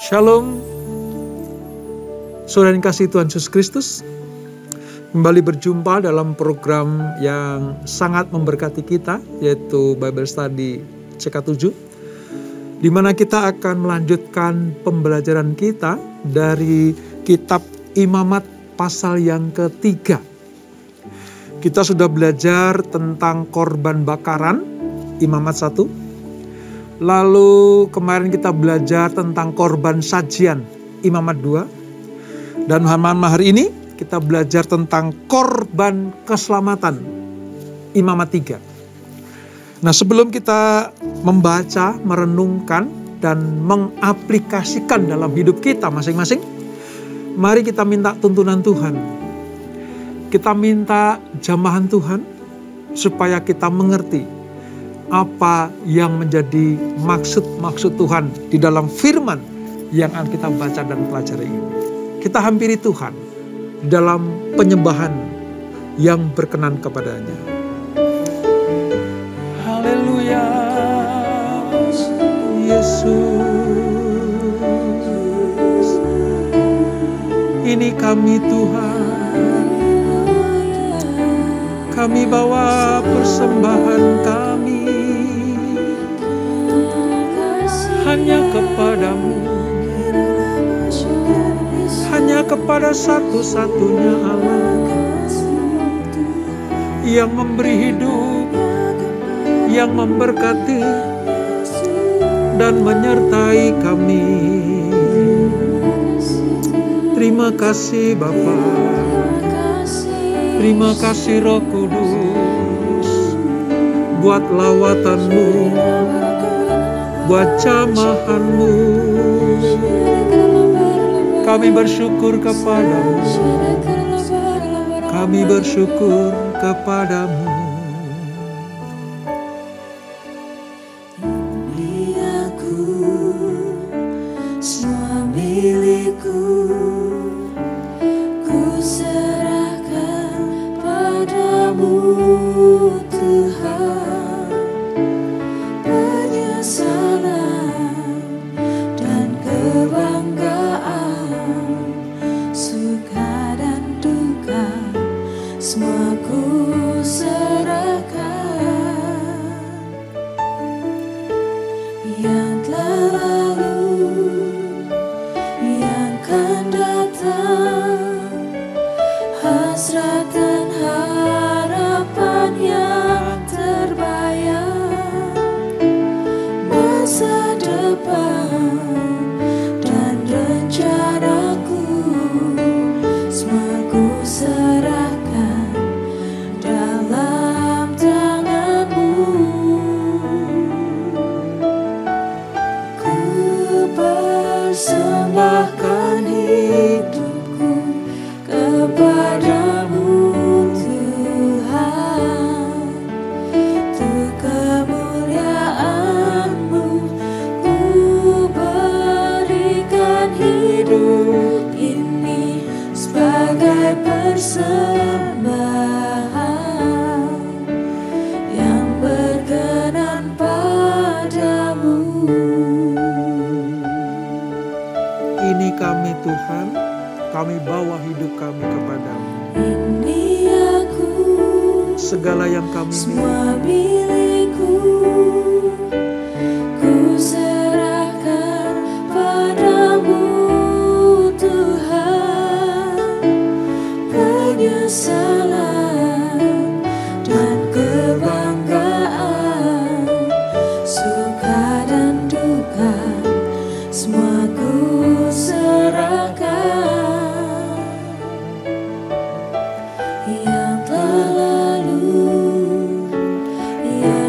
Shalom, saudara yang kasih Tuhan Yesus Kristus. Kembali berjumpa dalam program yang sangat memberkati kita, yaitu Bible Study CK7, di mana kita akan melanjutkan pembelajaran kita dari kitab Imamat pasal yang ketiga. Kita sudah belajar tentang korban bakaran, Imamat 1. Lalu kemarin kita belajar tentang korban sajian, Imamat 2. Dan malam hari ini kita belajar tentang korban keselamatan, Imamat 3. Nah, sebelum kita membaca, merenungkan, dan mengaplikasikan dalam hidup kita masing-masing, mari kita minta tuntunan Tuhan. Kita minta jamahan Tuhan supaya kita mengerti apa yang menjadi maksud-maksud Tuhan di dalam firman yang akan kita baca dan pelajari ini. Kita hampiri Tuhan dalam penyembahan yang berkenan kepadanya. Haleluya, Yesus. Ini kami Tuhan, kami bawa persembahan kami hanya kepadamu, hanya kepada satu-satunya Allah yang memberi hidup, yang memberkati dan menyertai kami. Terima kasih Bapa, terima kasih Roh Kudus buat lawatanmu, buat jamahanmu. Kami bersyukur kepadamu, kami bersyukur kepadamu. Ini aku, semua milikku, ku serahkan padamu Tuhan. Penyesalan dan kebanggaan, suka dan duka, semua ku serahkan. Yang telah lalu, yang akan datang, hasrat dan harapan yang terbayang, masa depan dan rencanaku, semua ku serahkan dalam tanganmu. Ku persembahkan hidupku kepadamu Tuhan, untuk kemuliaan-Mu ku berikan hidup ini sebagai persembahan yang berkenan padamu. Ini kami Tuhan, kami bawa hidup kami kepadamu. Ini aku, segala yang kami semua milikku, ku serahkan padamu Tuhan. Penyesalan dan kebanggaan, suka dan duka, semua ku serahkan. Yang telah lalu, yang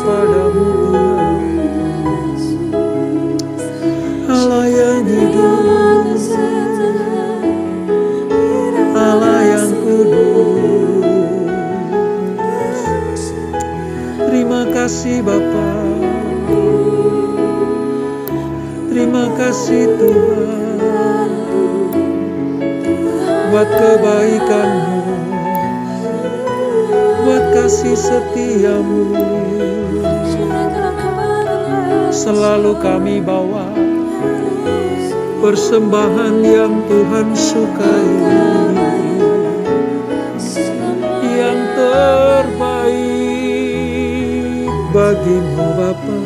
padamu Tuhan, Allah yang hidup, Allah yang kudus. Terima kasih Bapa, terima kasih Tuhan buat kebaikan-Mu, buat kasih setia-Mu. Selalu kami bawa persembahan yang Tuhan sukai, yang terbaik bagi-Mu Bapa.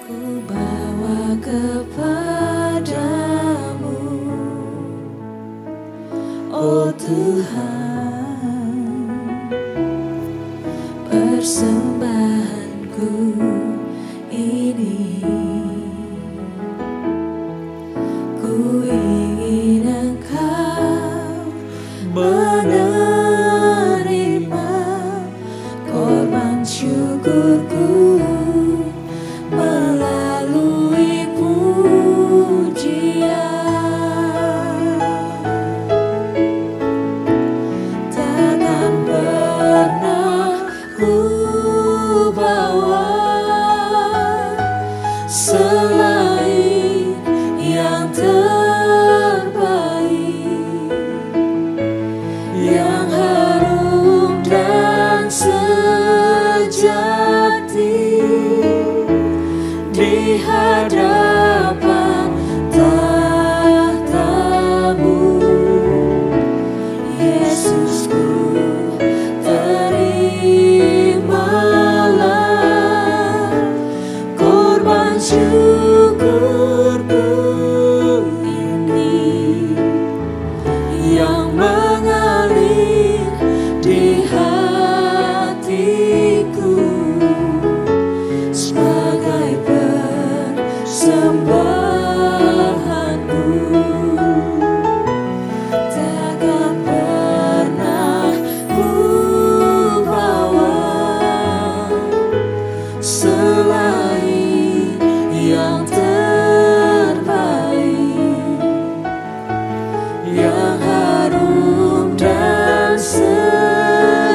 Ku bawa kepadamu, oh Tuhan, persembahanku ini. Ku ingin Engkau menerima korban syukurku melalui pujian. Takkan pernah ku bawa selain yang terbaik, yang harum dan sejati di hadapan tahta-Mu. Yesusku, terimalah korban syukurku ini, yang mengalir di hatiku sebagai persembahanku. Takkan pernah ku bawa selain yang terbaik, yang harum dan sejati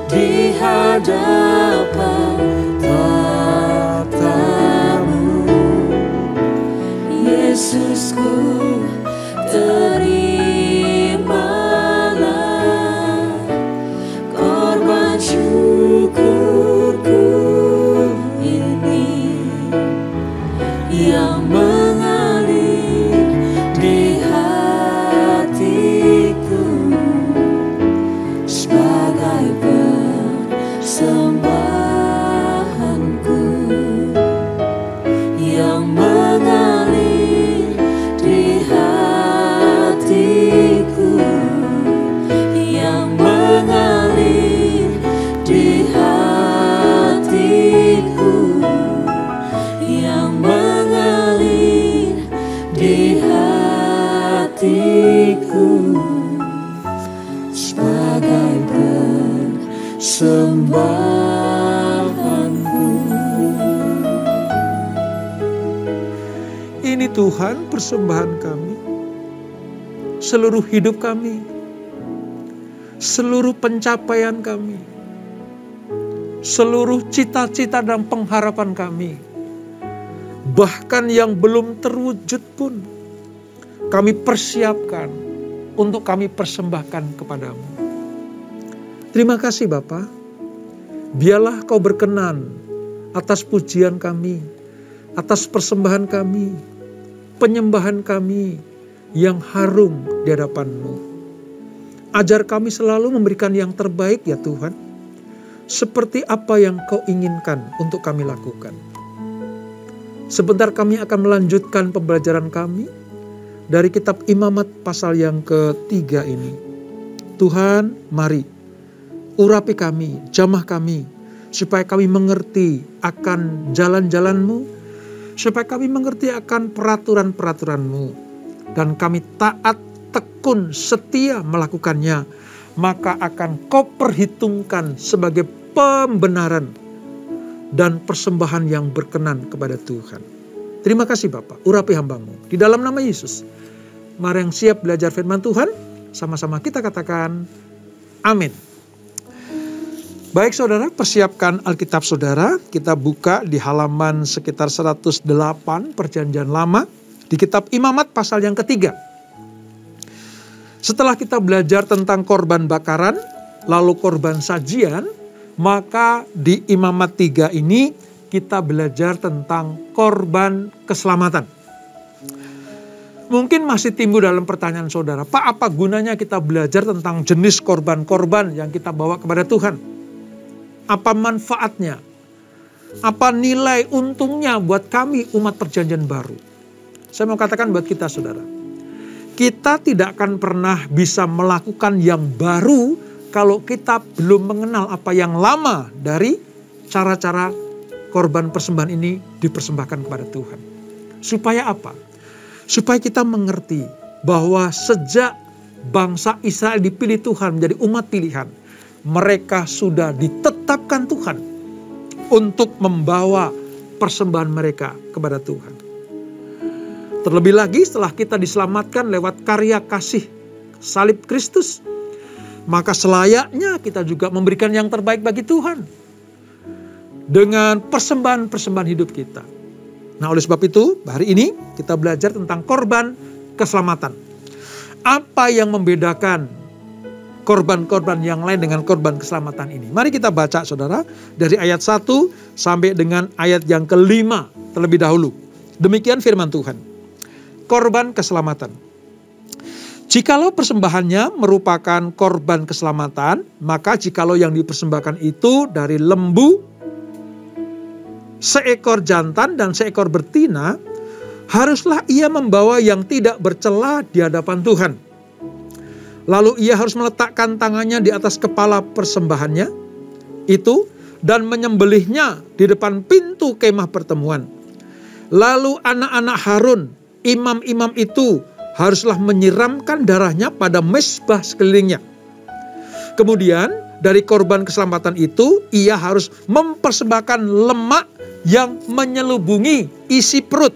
di hadapan tahta-Mu. Yesusku, terimalah korban syukurku ini, yang mengalir di hatiku sebagai persembahanku, yang mengalir di hatiku, yang mengalir di hatiku, yang mengalir di hatiku sebagai persembahanku. Ini Tuhan persembahan kami, seluruh hidup kami, seluruh pencapaian kami, seluruh cita-cita dan pengharapan kami, bahkan yang belum terwujud pun kami persiapkan untuk kami persembahkan kepadamu. Terima kasih Bapa, biarlah Kau berkenan atas pujian kami, atas persembahan kami, penyembahan kami yang harum di hadapan-Mu. Ajar kami selalu memberikan yang terbaik ya Tuhan, seperti apa yang Kau inginkan untuk kami lakukan. Sebentar kami akan melanjutkan pembelajaran kami dari kitab Imamat pasal yang ke-3 ini. Tuhan, mari urapi kami, jamah kami, supaya kami mengerti akan jalan-jalan-Mu, supaya kami mengerti akan peraturan-peraturan-Mu, dan kami taat, tekun, setia melakukannya, maka akan Kau perhitungkan sebagai pembenaran dan persembahan yang berkenan kepada Tuhan. Terima kasih Bapa, urapi hamba-Mu. Di dalam nama Yesus, mari yang siap belajar firman Tuhan, sama-sama kita katakan, amin. Baik saudara, persiapkan Alkitab saudara. Kita buka di halaman sekitar 108 Perjanjian Lama, di kitab Imamat pasal yang ketiga. Setelah kita belajar tentang korban bakaran, lalu korban sajian, maka di Imamat 3 ini kita belajar tentang korban keselamatan. Mungkin masih timbul dalam pertanyaan saudara, Pak, apa gunanya kita belajar tentang jenis korban-korban yang kita bawa kepada Tuhan? Apa manfaatnya? Apa nilai untungnya buat kami umat perjanjian baru? Saya mau katakan buat kita saudara, kita tidak akan pernah bisa melakukan yang baru kalau kita belum mengenal apa yang lama dari cara-cara korban persembahan ini dipersembahkan kepada Tuhan. Supaya apa? Supaya kita mengerti bahwa sejak bangsa Israel dipilih Tuhan menjadi umat pilihan, mereka sudah ditetapkan Tuhan untuk membawa persembahan mereka kepada Tuhan. Terlebih lagi setelah kita diselamatkan lewat karya kasih salib Kristus, maka selayaknya kita juga memberikan yang terbaik bagi Tuhan dengan persembahan-persembahan hidup kita. Nah, oleh sebab itu, hari ini kita belajar tentang korban keselamatan. Apa yang membedakan korban-korban yang lain dengan korban keselamatan ini? Mari kita baca saudara dari ayat 1 sampai dengan ayat yang kelima terlebih dahulu. Demikian firman Tuhan. Korban keselamatan. Jikalau persembahannya merupakan korban keselamatan, maka jikalau yang dipersembahkan itu dari lembu, seekor jantan dan seekor betina, haruslah ia membawa yang tidak bercela di hadapan Tuhan. Lalu ia harus meletakkan tangannya di atas kepala persembahannya itu dan menyembelihnya di depan pintu kemah pertemuan. Lalu anak-anak Harun, imam-imam itu haruslah menyiramkan darahnya pada mezbah sekelilingnya. Kemudian dari korban keselamatan itu ia harus mempersembahkan lemak yang menyelubungi isi perut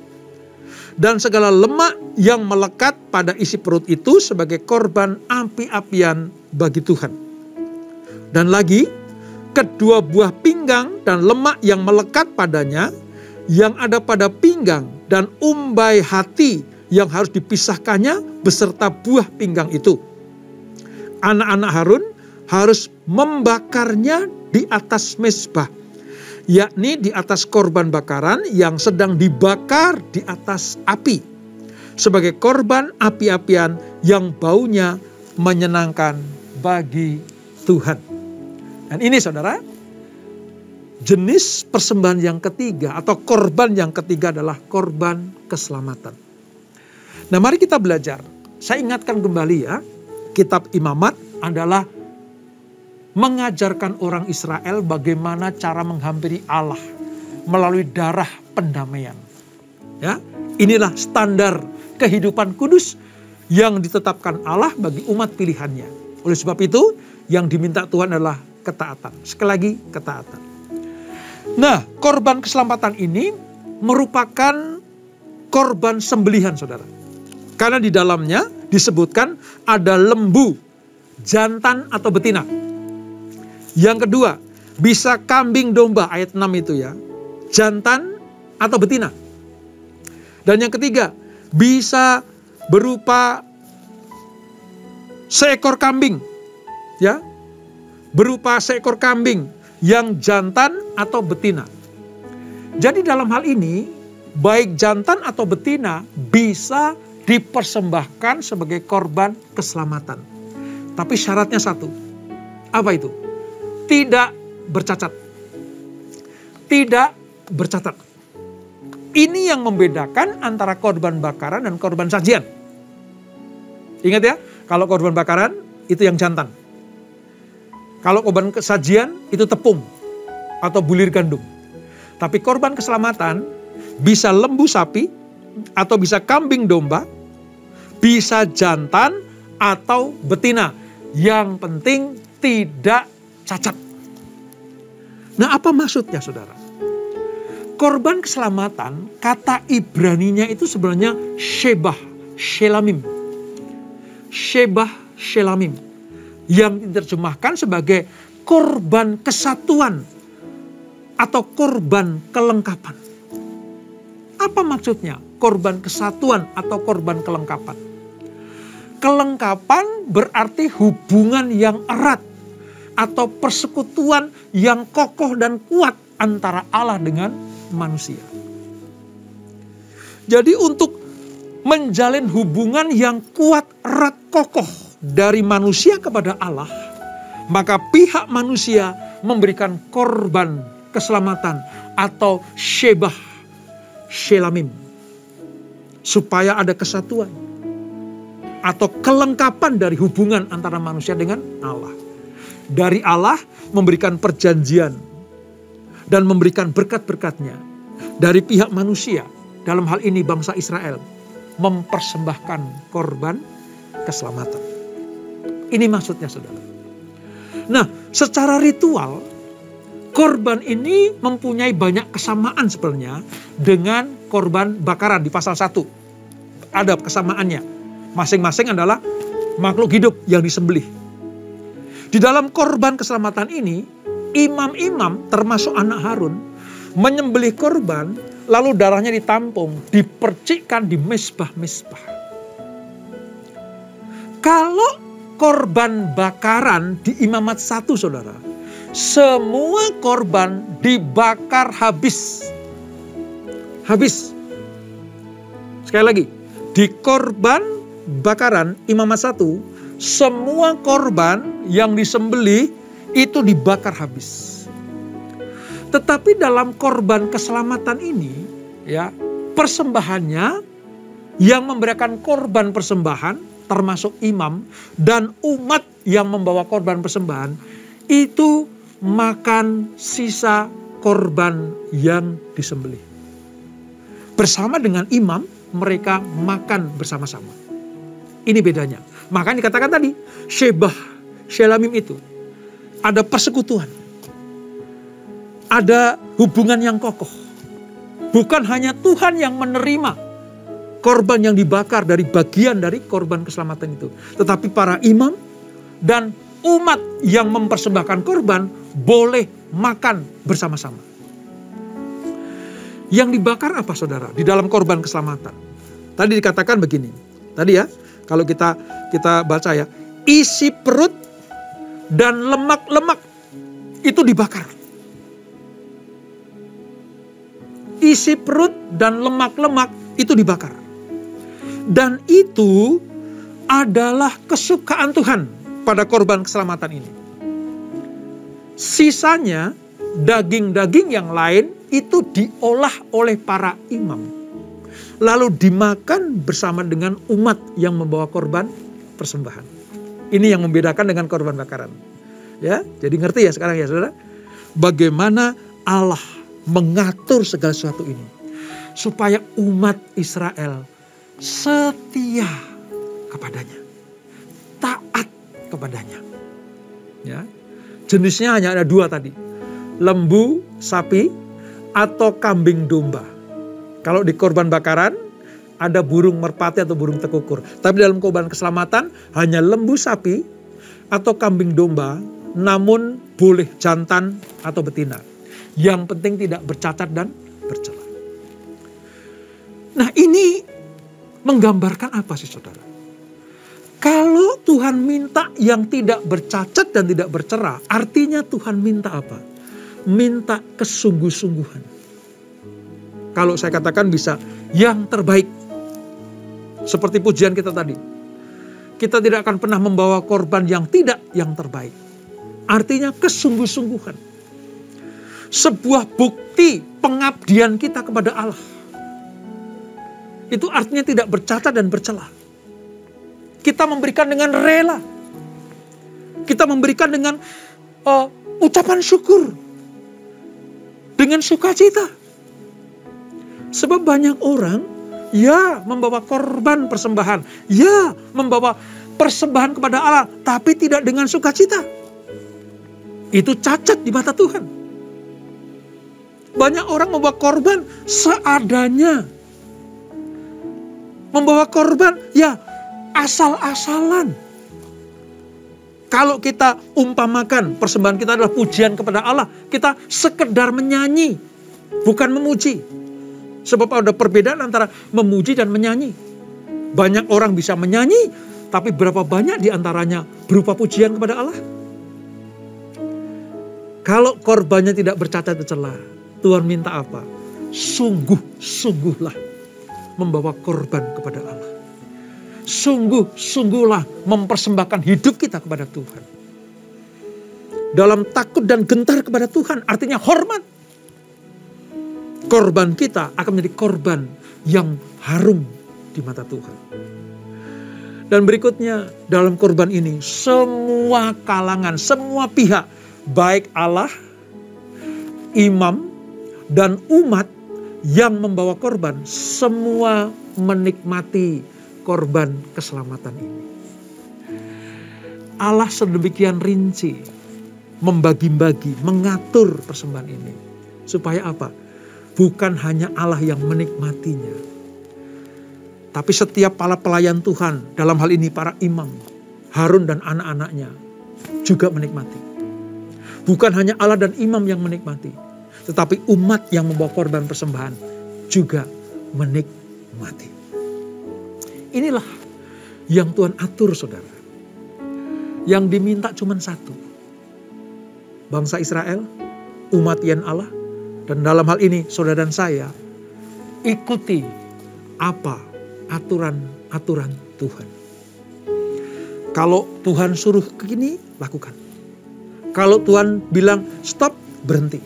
dan segala lemak yang melekat pada isi perut itu sebagai korban api-apian bagi Tuhan. Dan lagi, kedua buah pinggang dan lemak yang melekat padanya yang ada pada pinggang dan umbai hati yang harus dipisahkannya beserta buah pinggang itu. Anak-anak Harun harus membakarnya di atas mezbah, yakni di atas korban bakaran yang sedang dibakar di atas api, sebagai korban api-apian yang baunya menyenangkan bagi Tuhan. Dan ini saudara, jenis persembahan yang ketiga atau korban yang ketiga adalah korban keselamatan. Nah, mari kita belajar. Saya ingatkan kembali ya, kitab Imamat adalah mengajarkan orang Israel bagaimana cara menghampiri Allah melalui darah pendamaian. Ya, inilah standar kehidupan kudus yang ditetapkan Allah bagi umat pilihannya. Oleh sebab itu, yang diminta Tuhan adalah ketaatan. Sekali lagi, ketaatan. Nah, korban keselamatan ini merupakan korban sembelihan, saudara. Karena di dalamnya disebutkan ada lembu, jantan atau betina. Yang kedua, bisa kambing domba, ayat 6 itu ya. Jantan atau betina. Dan yang ketiga, bisa berupa seekor kambing. Ya, berupa seekor kambing yang jantan atau betina. Jadi dalam hal ini, baik jantan atau betina bisa dipersembahkan sebagai korban keselamatan. Tapi syaratnya satu. Apa itu? Tidak bercacat. Tidak bercacat. Ini yang membedakan antara korban bakaran dan korban sajian. Ingat ya, kalau korban bakaran itu yang jantan. Kalau korban sajian itu tepung atau bulir gandum. Tapi korban keselamatan bisa lembu sapi, atau bisa kambing domba, bisa jantan atau betina. Yang penting tidak cacat. Nah, apa maksudnya saudara? Korban keselamatan, kata Ibraninya itu sebenarnya Shebah Shelamim. Shebah Shelamim. Yang diterjemahkan sebagai korban kesatuan atau korban kelengkapan. Apa maksudnya korban kesatuan atau korban kelengkapan? Kelengkapan berarti hubungan yang erat atau persekutuan yang kokoh dan kuat antara Allah dengan manusia. Jadi untuk menjalin hubungan yang kuat, erat, kokoh dari manusia kepada Allah, maka pihak manusia memberikan korban keselamatan atau Shebah Shelamim, supaya ada kesatuan atau kelengkapan dari hubungan antara manusia dengan Allah. Dari Allah memberikan perjanjian dan memberikan berkat-berkatnya. Dari pihak manusia, dalam hal ini bangsa Israel, mempersembahkan korban keselamatan. Ini maksudnya saudara. Nah, secara ritual, korban ini mempunyai banyak kesamaan sebenarnya dengan korban bakaran di pasal 1. Ada kesamaannya. Masing-masing adalah makhluk hidup yang disembelih. Di dalam korban keselamatan ini, imam-imam termasuk anak Harun menyembelih korban, lalu darahnya ditampung, dipercikkan di mezbah-mezbah. Kalau korban bakaran di imamat 1 saudara, semua korban dibakar habis. Habis. Sekali lagi, di korban bakaran imamat 1, semua korban yang disembelih itu dibakar habis. Tetapi dalam korban keselamatan ini, ya, persembahannya yang memberikan korban persembahan termasuk imam dan umat yang membawa korban persembahan itu makan sisa korban yang disembelih. Bersama dengan imam mereka makan bersama-sama. Ini bedanya. Makanya dikatakan tadi Shebah Shelamim itu ada persekutuan. Ada hubungan yang kokoh. Bukan hanya Tuhan yang menerima korban yang dibakar dari bagian dari korban keselamatan itu. Tetapi para imam dan umat yang mempersembahkan korban boleh makan bersama-sama. Yang dibakar apa saudara di dalam korban keselamatan? Tadi dikatakan begini. Tadi ya, kalau kita baca ya, isi perut dan lemak-lemak itu dibakar. Isi perut dan lemak-lemak itu dibakar. Dan itu adalah kesukaan Tuhan pada korban keselamatan ini. Sisanya daging-daging yang lain itu diolah oleh para imam. Lalu dimakan bersama dengan umat yang membawa korban persembahan. Ini yang membedakan dengan korban bakaran. Ya, jadi ngerti ya sekarang ya saudara? Bagaimana Allah mengatur segala sesuatu ini. Supaya umat Israel setia kepadanya. Taat kepadanya. Ya. Jenisnya hanya ada 2 tadi. Lembu, sapi, atau kambing domba. Kalau di korban bakaran, ada burung merpati atau burung tekukur. Tapi dalam korban keselamatan, hanya lembu sapi atau kambing domba, namun boleh jantan atau betina. Yang penting tidak bercacat dan bercela. Nah, ini menggambarkan apa sih saudara? Kalau Tuhan minta yang tidak bercacat dan tidak bercela, artinya Tuhan minta apa? Minta kesungguh-sungguhan. Kalau saya katakan bisa yang terbaik. Seperti pujian kita tadi. Kita tidak akan pernah membawa korban yang tidak yang terbaik. Artinya kesungguh-sungguhan. Sebuah bukti pengabdian kita kepada Allah. Itu artinya tidak bercacat dan bercela. Kita memberikan dengan rela. Kita memberikan dengan ucapan syukur. Dengan sukacita. Sebab banyak orang, ya membawa korban persembahan, ya membawa persembahan kepada Allah, tapi tidak dengan sukacita. Itu cacat di mata Tuhan. Banyak orang membawa korban seadanya. Membawa korban, ya asal-asalan. Kalau kita umpamakan persembahan kita adalah pujian kepada Allah, kita sekedar menyanyi, bukan memuji. Sebab ada perbedaan antara memuji dan menyanyi. Banyak orang bisa menyanyi, tapi berapa banyak di antaranya berupa pujian kepada Allah? Kalau korbannya tidak bercacat celah, Tuhan minta apa? Sungguh-sungguhlah membawa korban kepada Allah. Sungguh-sungguhlah mempersembahkan hidup kita kepada Tuhan. Dalam takut dan gentar kepada Tuhan, artinya hormat. Korban kita akan menjadi korban yang harum di mata Tuhan. Dan berikutnya, dalam korban ini, semua kalangan, semua pihak, baik Allah, imam, dan umat yang membawa korban, semua menikmati korban keselamatan ini. Allah sedemikian rinci membagi-bagi, mengatur persembahan ini. Supaya apa? Bukan hanya Allah yang menikmatinya, tapi setiap para pelayan Tuhan, dalam hal ini para imam, Harun dan anak-anaknya juga menikmati. Bukan hanya Allah dan imam yang menikmati, tetapi umat yang membawa korban persembahan juga menikmati. Inilah yang Tuhan atur, saudara. Yang diminta cuma satu. Bangsa Israel, umat yang Allah, dan dalam hal ini saudara dan saya, ikuti apa aturan-aturan Tuhan. Kalau Tuhan suruh ke sini, lakukan. Kalau Tuhan bilang stop, berhenti.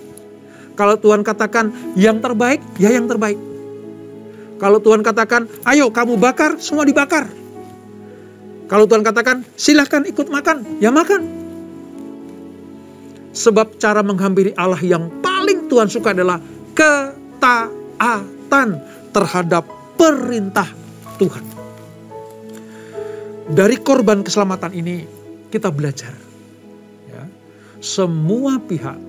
Kalau Tuhan katakan yang terbaik, ya yang terbaik. Kalau Tuhan katakan, ayo kamu bakar, semua dibakar. Kalau Tuhan katakan, silahkan ikut makan, ya makan. Sebab cara menghampiri Allah yang paling Tuhan suka adalah ketaatan terhadap perintah Tuhan. Dari korban keselamatan ini kita belajar. Ya, semua pihak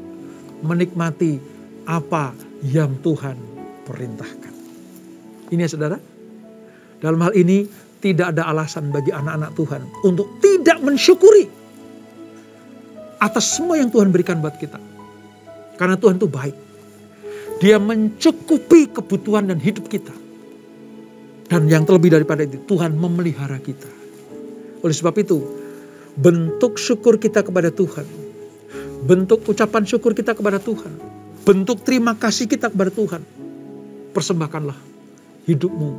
menikmati apa yang Tuhan perintahkan. Ini ya saudara, dalam hal ini tidak ada alasan bagi anak-anak Tuhan untuk tidak mensyukuri atas semua yang Tuhan berikan buat kita. Karena Tuhan itu baik. Dia mencukupi kebutuhan dan hidup kita. Dan yang terlebih daripada itu, Tuhan memelihara kita. Oleh sebab itu, bentuk syukur kita kepada Tuhan, bentuk ucapan syukur kita kepada Tuhan, bentuk terima kasih kita kepada Tuhan, persembahkanlah hidupmu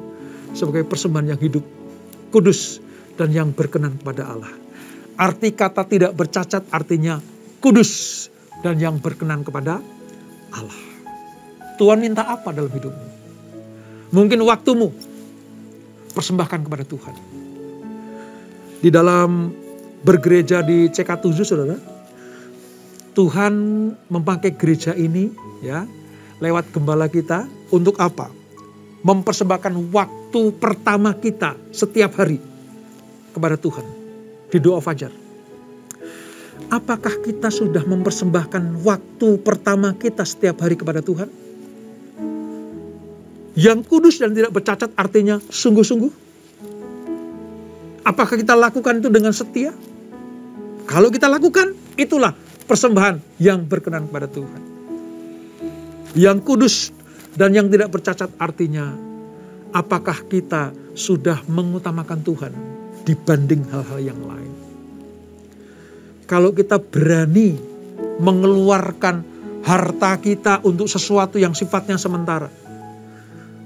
sebagai persembahan yang hidup, kudus, dan yang berkenan kepada Allah. Arti kata tidak bercacat artinya kudus dan yang berkenan kepada Allah. Tuhan minta apa dalam hidupmu? Mungkin waktumu, persembahkan kepada Tuhan. Di dalam bergereja di CK7, saudara, Tuhan memakai gereja ini ya lewat gembala kita untuk apa? Mempersembahkan waktu pertama kita setiap hari kepada Tuhan di doa fajar. Apakah kita sudah mempersembahkan waktu pertama kita setiap hari kepada Tuhan? Yang kudus dan tidak bercacat artinya sungguh-sungguh. Apakah kita lakukan itu dengan setia? Kalau kita lakukan, itulah persembahan yang berkenan kepada Tuhan. Yang kudus dan yang tidak bercacat artinya, apakah kita sudah mengutamakan Tuhan dibanding hal-hal yang lain? Kalau kita berani mengeluarkan harta kita untuk sesuatu yang sifatnya sementara,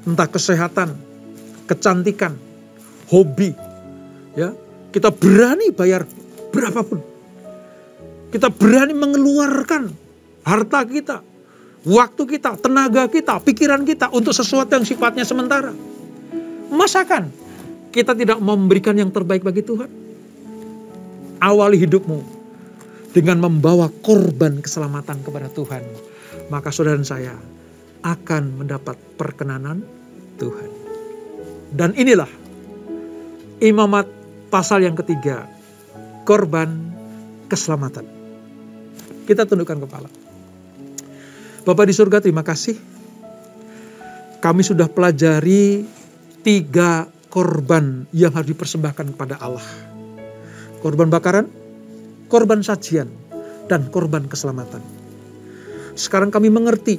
entah kesehatan, kecantikan, hobi, ya, kita berani bayar berapapun. Kita berani mengeluarkan harta kita, waktu kita, tenaga kita, pikiran kita untuk sesuatu yang sifatnya sementara. Masakan kita tidak memberikan yang terbaik bagi Tuhan? Awali hidupmu dengan membawa korban keselamatan kepada Tuhan. Maka saudara dan saya, akan mendapat perkenanan Tuhan. Dan inilah Imamat pasal yang ketiga, korban keselamatan. Kita tundukkan kepala. Bapa di surga, terima kasih. Kami sudah pelajari 3 korban yang harus dipersembahkan kepada Allah. Korban bakaran, korban sajian, dan korban keselamatan. Sekarang kami mengerti,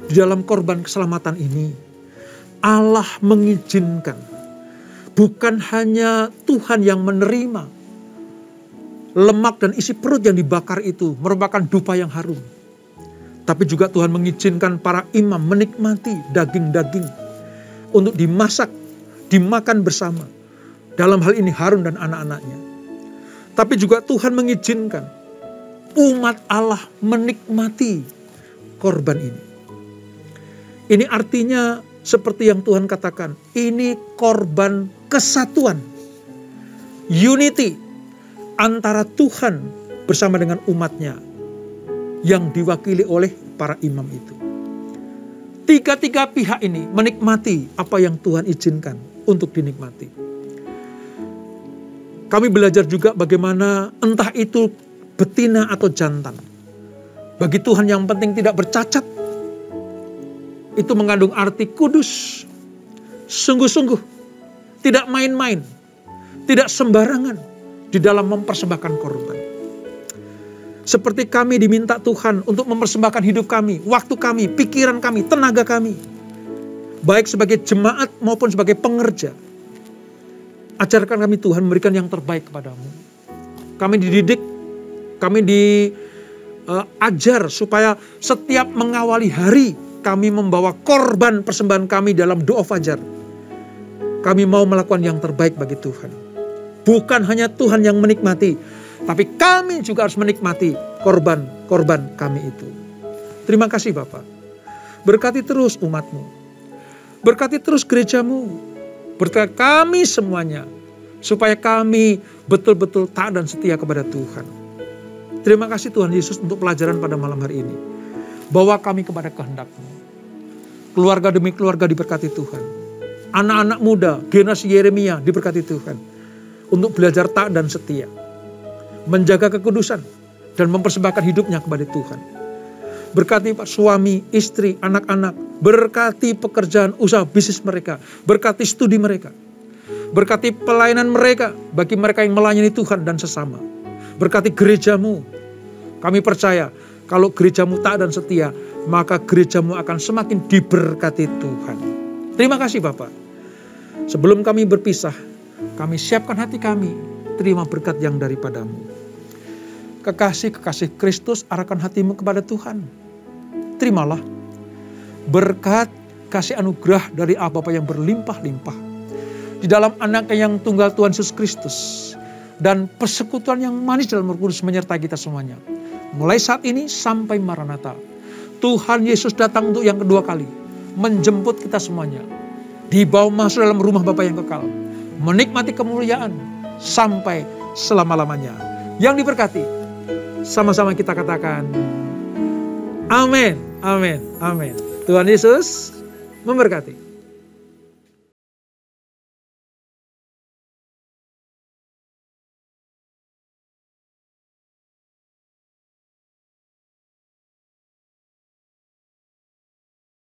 di dalam korban keselamatan ini, Allah mengizinkan, bukan hanya Tuhan yang menerima lemak dan isi perut yang dibakar itu merupakan dupa yang harum. Tapi juga Tuhan mengizinkan para imam menikmati daging-daging untuk dimasak, dimakan bersama. Dalam hal ini Harun dan anak-anaknya. Tapi juga Tuhan mengizinkan umat Allah menikmati korban ini. Ini artinya seperti yang Tuhan katakan, ini korban kesatuan, unity antara Tuhan bersama dengan umatnya yang diwakili oleh para imam itu. 3 pihak ini menikmati apa yang Tuhan izinkan untuk dinikmati. Kami belajar juga bagaimana entah itu betina atau jantan, bagi Tuhan yang penting tidak bercacat. Itu mengandung arti kudus, sungguh-sungguh, tidak main-main, tidak sembarangan di dalam mempersembahkan korban. Seperti kami diminta Tuhan untuk mempersembahkan hidup kami, waktu kami, pikiran kami, tenaga kami, baik sebagai jemaat maupun sebagai pengerja. Ajarkan kami Tuhan, memberikan yang terbaik kepadamu. Kami dididik, kami diajar supaya setiap mengawali hari kami membawa korban persembahan kami dalam doa fajar. Kami mau melakukan yang terbaik bagi Tuhan. Bukan hanya Tuhan yang menikmati, tapi kami juga harus menikmati korban-korban kami itu. Terima kasih Bapak. Berkati terus umat-Mu. Berkati terus gereja-Mu. Berkati kami semuanya. Supaya kami betul-betul taat dan setia kepada Tuhan. Terima kasih Tuhan Yesus untuk pelajaran pada malam hari ini. Bawa kami kepada kehendak-Mu. Keluarga demi keluarga diberkati Tuhan. Anak-anak muda, generasi Yeremia diberkati Tuhan. Untuk belajar taat dan setia. Menjaga kekudusan dan mempersembahkan hidupnya kepada Tuhan. Berkati Pak suami, istri, anak-anak. Berkati pekerjaan usaha bisnis mereka. Berkati studi mereka. Berkati pelayanan mereka bagi mereka yang melayani Tuhan dan sesama. Berkati gereja-Mu. Kami percaya kalau gereja-Mu taat dan setia, maka gereja-Mu akan semakin diberkati Tuhan. Terima kasih Bapak. Sebelum kami berpisah, kami siapkan hati kami, terima berkat yang daripada-Mu. Kekasih-kekasih Kristus, arahkan hatimu kepada Tuhan. Terimalah berkat kasih anugerah dari Allah Bapa yang berlimpah-limpah di dalam anaknya yang tunggal Tuhan Yesus Kristus, dan persekutuan yang manis dalam Roh Kudus menyertai kita semuanya. Mulai saat ini sampai Maranatha. Tuhan Yesus datang untuk yang kedua kali, menjemput kita semuanya, dibawa masuk dalam rumah Bapa yang kekal, menikmati kemuliaan sampai selama-lamanya. Yang diberkati, sama-sama kita katakan, amin, amin, amin. Tuhan Yesus memberkati.